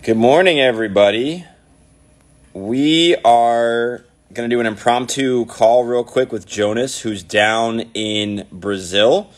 Good morning, everybody. We are going to do an impromptu call real quick with Jonas, who's down in Brazil.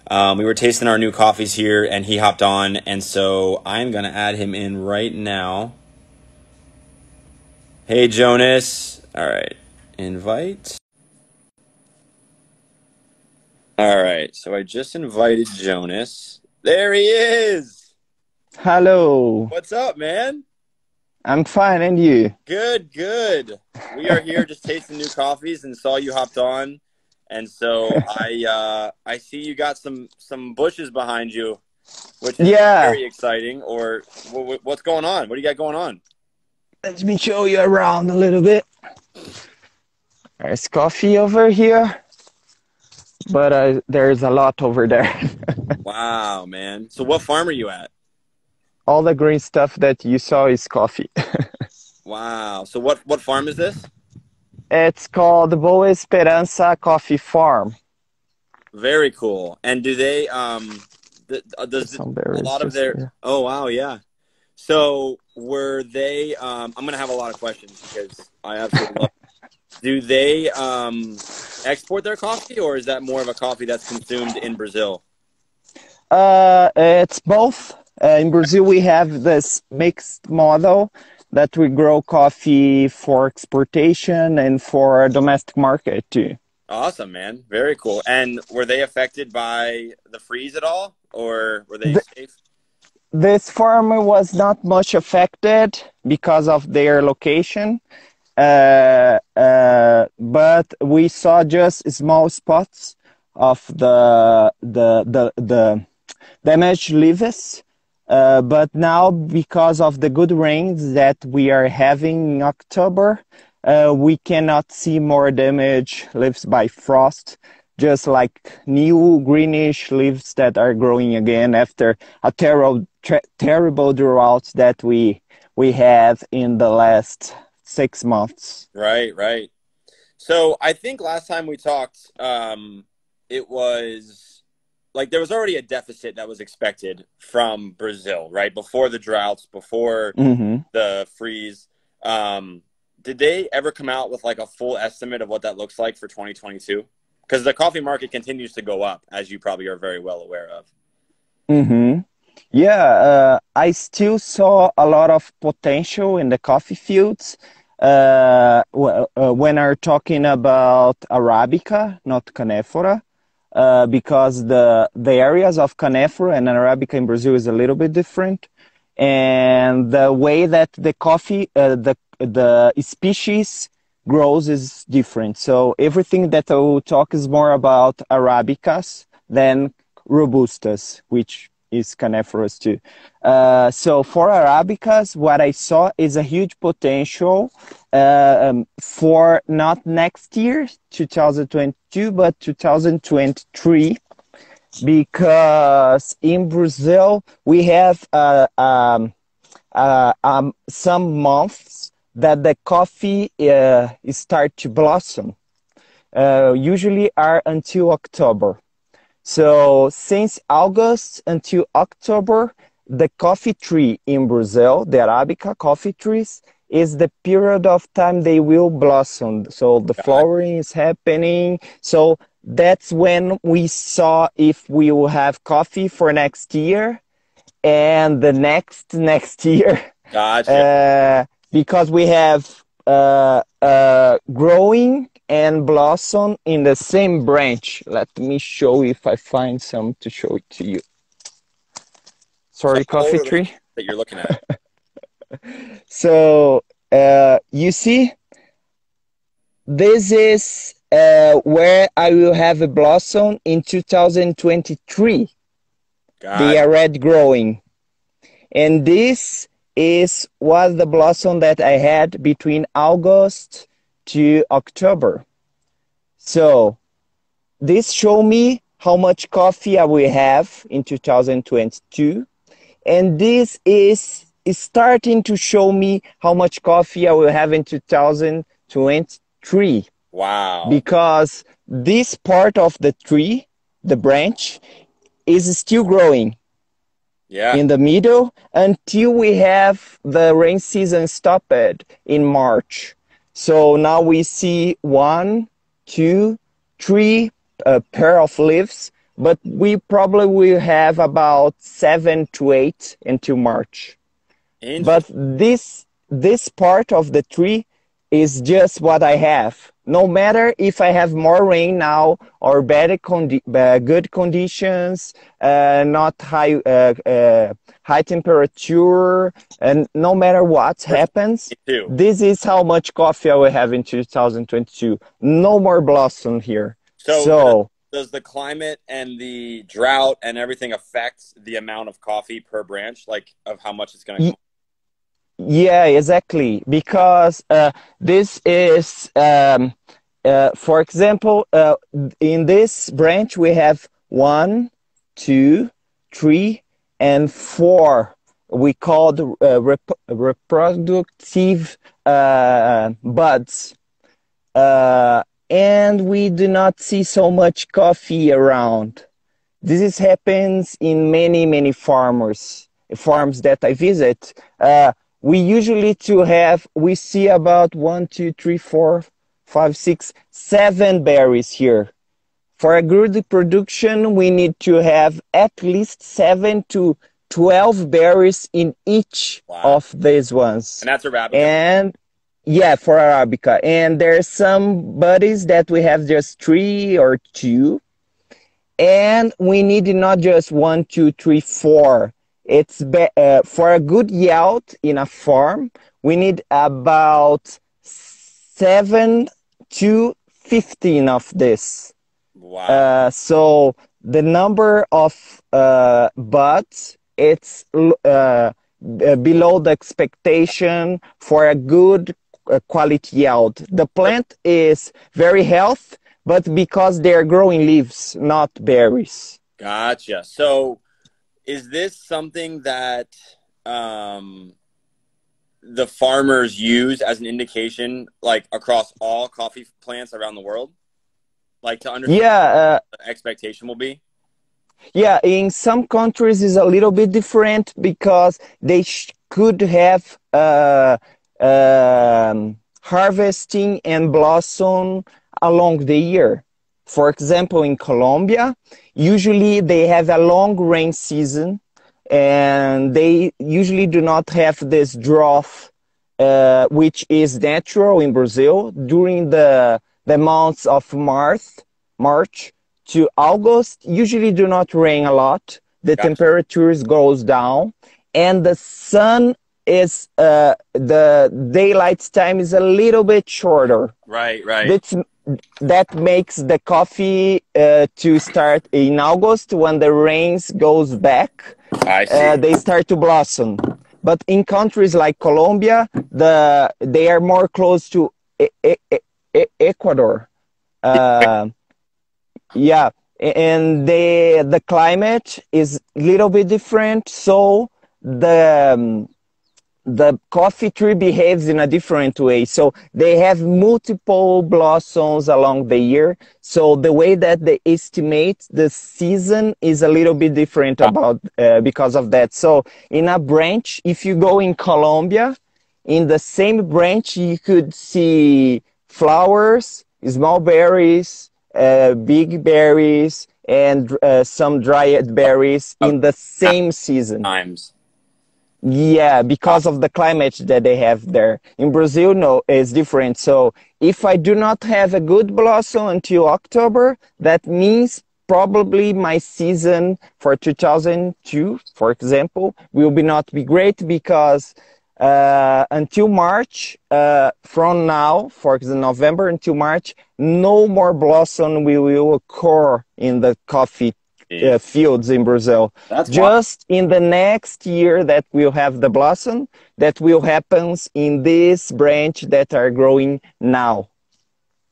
We were tasting our new coffees here, and he hopped on, and so I'm going to add him in right now. Hey, Jonas. All right. Invite. All right. So I just invited Jonas. There he is. Hello. What's up, man? I'm fine, and you? Good, good. We are here just tasting new coffees and saw you hopped on. And so I see you got some bushes behind you, which is Yeah. very exciting. Or what's going on? What do you got going on? Let me show you around a little bit. There's coffee over here, but there's a lot over there. Wow, man. So what farm are you at? All the green stuff that you saw is coffee. Wow. So what farm is this? It's called Boa Esperança Coffee Farm. Very cool. And do they There's does some a berries lot of just their here. Oh, wow, yeah. So were they I'm gonna have a lot of questions because I absolutely love. Do they export their coffee, or is that more of a coffee that's consumed in Brazil? It's both. In Brazil, we have this mixed model that we grow coffee for exportation and for domestic market too. Awesome, man. Very cool. And were they affected by the freeze at all, or were they The, safe? this farm was not much affected because of their location, but we saw just small spots of the damaged leaves. But now, because of the good rains that we are having in October, we cannot see more damage leaves by frost, just like new greenish leaves that are growing again after a terrible drought that we had in the last 6 months. Right, right. So I think last time we talked, it was like there was already a deficit that was expected from Brazil, right? Before the droughts, before Hmm. the freeze. Did they ever come out with like a full estimate of what that looks like for 2022? Because the coffee market continues to go up, as you probably are very well aware of. Hmm. Yeah, I still saw a lot of potential in the coffee fields. When are talking about Arabica, not Canephora, because the areas of Canephora and Arabica in Brazil is a little bit different, and the way that the coffee, the species grows is different. So everything that I will talk is more about Arabicas than Robustas, which is Coniferous too. So for Arabicas, what I saw is a huge potential for not next year, 2022, but 2023, because in Brazil we have some months that the coffee start to blossom. Usually are until October. So since August until October, the coffee tree in Brazil, the Arabica coffee trees, is the period of time they will blossom. So the God. flowering is happening. So that's when we saw if we will have coffee for next year and the next year, Gotcha. uh, because we have growing and blossom in the same branch. Let me show if I find some to show it to you. So Sorry, how old coffee are the tree. that you're looking at? So you see, this is where I will have a blossom in 2023. They Gotcha. are red growing. And this is was the blossom that I had between August to October. So this show me how much coffee I will have in 2022. And this is starting to show me how much coffee I will have in 2023. Wow. Because this part of the tree, the branch, is still growing. Yeah. in the middle until we have the rain season stopped in March. So now we see one, two, three pair of leaves, but we probably will have about 7 to 8 until March. But Interesting. this part of the tree is just what I have. No matter if I have more rain now or good conditions, not high temperature, and no matter what happens, Too. this is how much coffee I will have in 2022. No more blossom here. So So does the climate and the drought and everything affect the amount of coffee per branch, like of how much it's going to come? yeah, exactly. Because this is, for example, in this branch we have 1, 2, 3, and 4. We call the reproductive buds. And we do not see so much coffee around. Happens in many farms that I visit. We usually we see about 1, 2, 3, 4, 5, 6, 7 berries here. For a good production, we need to have at least 7 to 12 berries in each of these ones. And that's Arabica. And yeah, for Arabica. And there's some buddies that we have just 3 or 2. And we need not just 1, 2, 3, 4. It's for a good yield in a farm, we need about 7 to 15 of this. Wow. So the number of buds, it's below the expectation for a good quality yield. The plant is very healthy, but because they're growing leaves, not berries. Gotcha. So is this something that the farmers use as an indication, like across all coffee plants around the world? Like to understand what the expectation will be? Yeah, in some countries is a little bit different because they could have harvesting and blossom along the year. For example, in Colombia, usually they have a long rain season and they usually do not have this drought, which is natural in Brazil during the months of March to August. Usually do not rain a lot. The temperatures goes down and the sun is the daylight time is a little bit shorter. Right. That makes the coffee to start in August when the rains goes back. I see. They start to blossom. But in countries like Colombia, they are more close to Ecuador. Yeah, and the climate is a little bit different, so the coffee tree behaves in a different way. So they have multiple blossoms along the year. So the way that they estimate the season is a little bit different because of that. So in a branch, if you go in Colombia, in the same branch, you could see flowers, small berries, big berries, and some dried berries in the same season. Yeah, because of the climate that they have there. In Brazil, no, it's different. So if I do not have a good blossom until October, that means probably my season for 2002, for example, will not be great because until March, from now, for example, November until March, no more blossom will occur in the coffee fields in Brazil. That's just in the next year that we'll have the blossom that will happen in this branch that are growing now.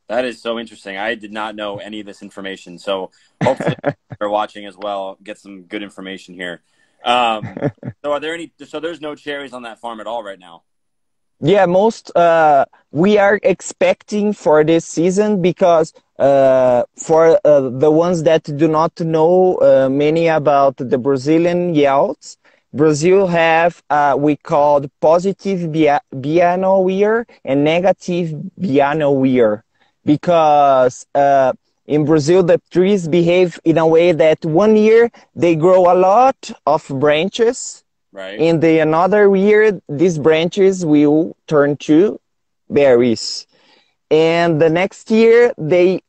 That is so interesting. I did not know any of this information. So hopefully they're watching as well, get some good information here. So are there so there's no cherries on that farm at all right now? Yeah, we are expecting for this season because for the ones that do not know many about the Brazilian yields, Brazil have we called positive biennial year and negative biennial year because in Brazil the trees behave in a way that one year they grow a lot of branches. Right. In the another year, these branches will turn to berries. And the next year, the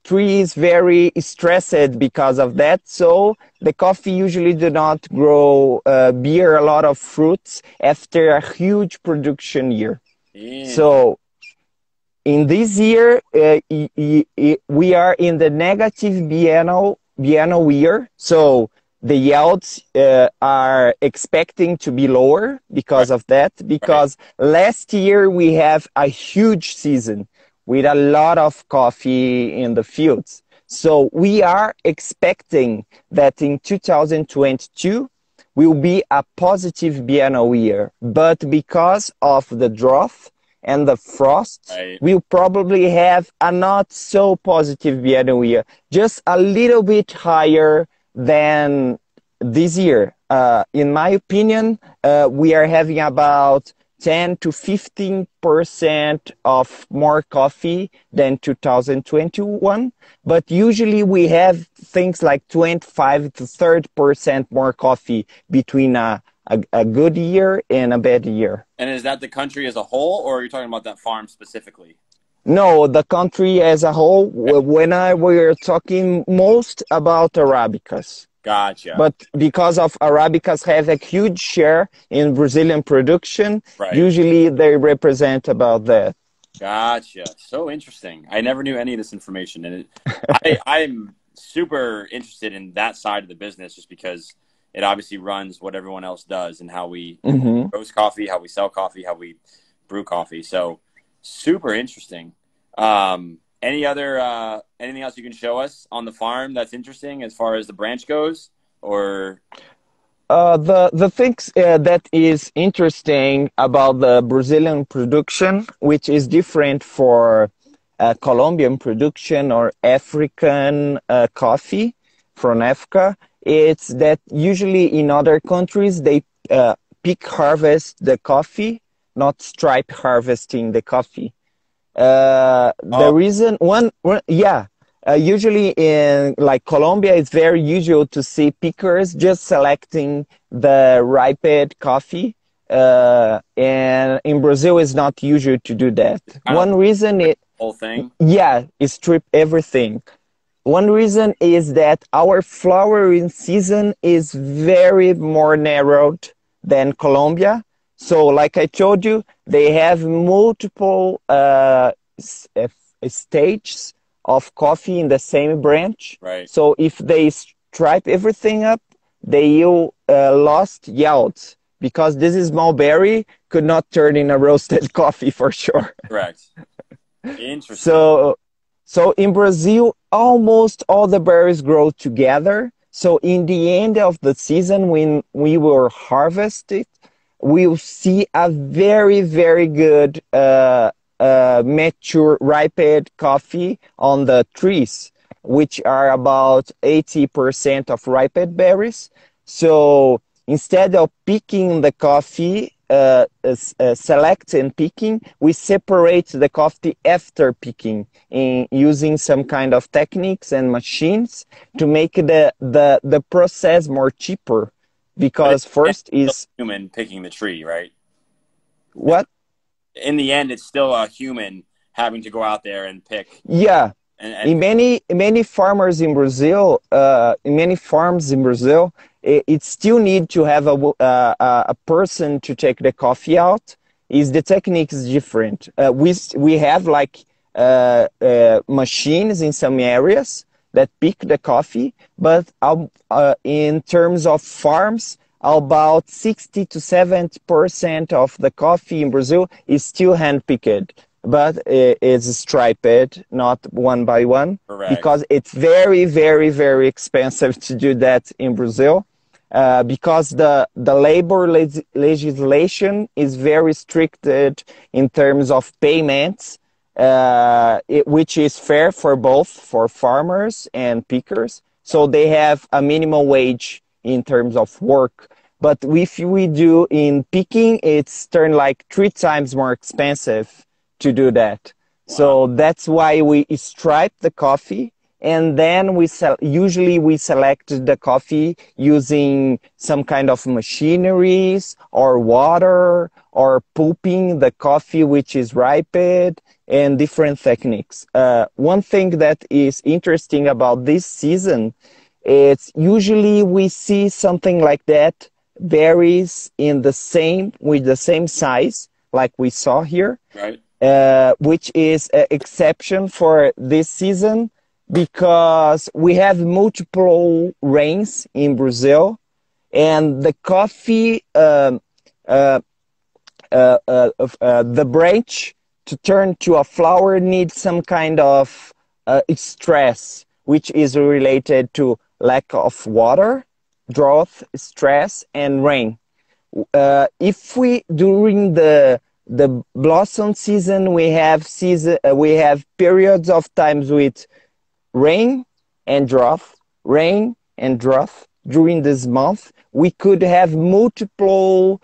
tree is very stressed because of that. So the coffee usually do not grow, bear a lot of fruits after a huge production year. So in this year, we are in the negative biennial year. So the yields are expecting to be lower because of that. Because last year we have a huge season with a lot of coffee in the fields. So we are expecting that in 2022 will be a positive biennial year. But because of the drought and the frost, we'll probably have a not so positive biennial year, just a little bit higher than this year. In my opinion, we are having about 10 to 15% of more coffee than 2021, but usually we have things like 25 to 30% more coffee between a good year and a bad year. And is that the country as a whole, or are you talking about that farm specifically? No, the country as a whole. When we're talking most about Arabicas. Gotcha. But because of Arabicas have a huge share in Brazilian production, usually they represent about that. Gotcha. So interesting. I never knew any of this information, and I'm super interested in that side of the business just because it obviously runs what everyone else does and how we roast coffee, how we sell coffee, how we brew coffee. So super interesting. Anything else you can show us on the farm that's interesting as far as the branch goes, or? The things that is interesting about the Brazilian production, which is different for Colombian production or African coffee from Africa, it's that usually in other countries they peak harvest the coffee, not stripe harvesting the coffee. The reason usually in like Colombia, it's very usual to see pickers just selecting the ripened coffee. And in Brazil, it's not usual to do that. One reason whole thing. Yeah, is strip everything. One reason is that our flowering season is very more narrowed than Colombia. So like I told you, they have multiple stages of coffee in the same branch. So if they stripe everything up, they will lost yields because this small berry could not turn in a roasted coffee for sure. Correct. Interesting. So in Brazil, almost all the berries grow together. So in the end of the season, when we will harvest it, we'll see a very, very good mature, ripened coffee on the trees, which are about 80% of ripened berries. So instead of picking the coffee, select and picking, we separate the coffee after picking in using some kind of techniques and machines to make the process more cheaper. Because first is human picking the tree, right? What? In the end, it's still a human having to go out there and pick. Yeah. In many farmers in Brazil, in many farms in Brazil, it still need to have a person to take the coffee out. The technique is different. We have like machines in some areas that pick the coffee, but in terms of farms, about 60 to 70% of the coffee in Brazil is still hand-picked, but it's striped, not one by one. Correct. Because it's very, very, very expensive to do that in Brazil. Because the labor legislation is very restricted in terms of payments, which is fair for both for farmers and pickers. So they have a minimum wage in terms of work. But if we do in picking, it's turned like 3 times more expensive to do that. Wow. So that's why we stripe the coffee, and then usually we select the coffee using some kind of machineries or water or pulping the coffee which is ripened and different techniques. One thing that is interesting about this season, it's usually we see something like that berries with the same size like we saw here. Right. Which is an exception for this season because we have multiple rains in Brazil, and the coffee, the branch to turn to a flower needs some kind of stress, which is related to lack of water, drought, stress, and rain. If we during the blossom season we have periods of times with rain and drought, rain and drought. During this month, we could have multiple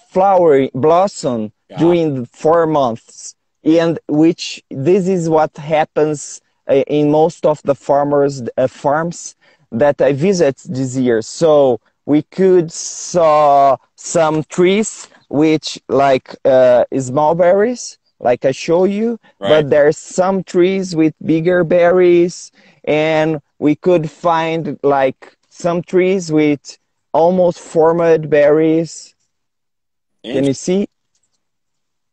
flowering blossom during the 4 months, and which this is what happens in most of the farms that I visit this year. So we could saw some trees which like small berries, like I show you, Right. but there's some trees with bigger berries, and we could find like some trees with almost formed berries. Can you see?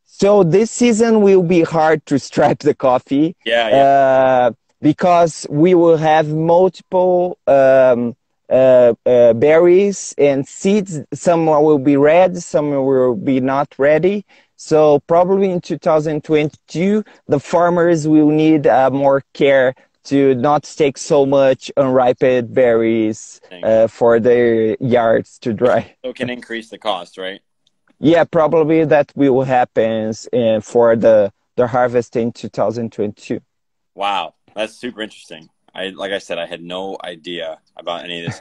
So this season will be hard to stripe the coffee. Yeah. Because we will have multiple berries and seeds. Some will be red, some will be not ready. So probably in 2022, the farmers will need more care to not take so much unripened berries for their yards to dry. So it can increase the cost, right? Yeah, probably that will happen for the harvest in 2022. Wow, that's super interesting. Like I said, I had no idea about any of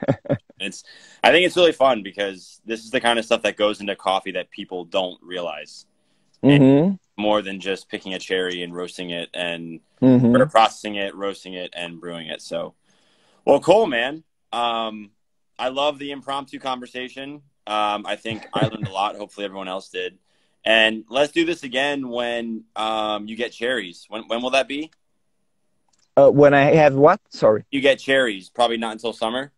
this. I think it's really fun because this is the kind of stuff that goes into coffee that people don't realize. Mm-hmm. More than just picking a cherry and roasting it and Mm-hmm. processing it, roasting it, and brewing it. So, well, cool, man. I love the impromptu conversation. I think I learned a lot. Hopefully everyone else did. And let's do this again when you get cherries. When will that be? When I have what? Sorry. You get cherries. Probably not until summer.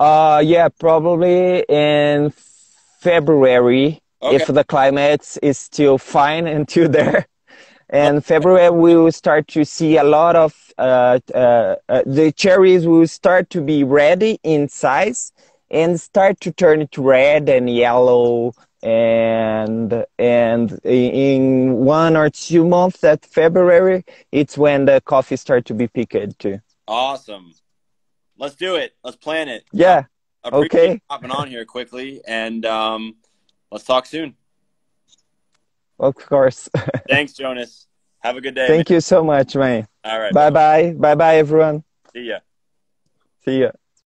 Yeah, probably in February, Okay. if the climate is still fine until there. And February we will start to see a lot of the cherries will start to be ready in size and start to turn to red and yellow, and in 1 or 2 months at February, it's when the coffee start to be picked too. Awesome. Let's do it. Let's plan it. Yeah. Appreciate you hopping on here quickly, and let's talk soon. Of course. Thanks, Jonas. Have a good day. Thank you so much, man. All right. Bye-bye. Bye-bye, everyone. See ya. See ya.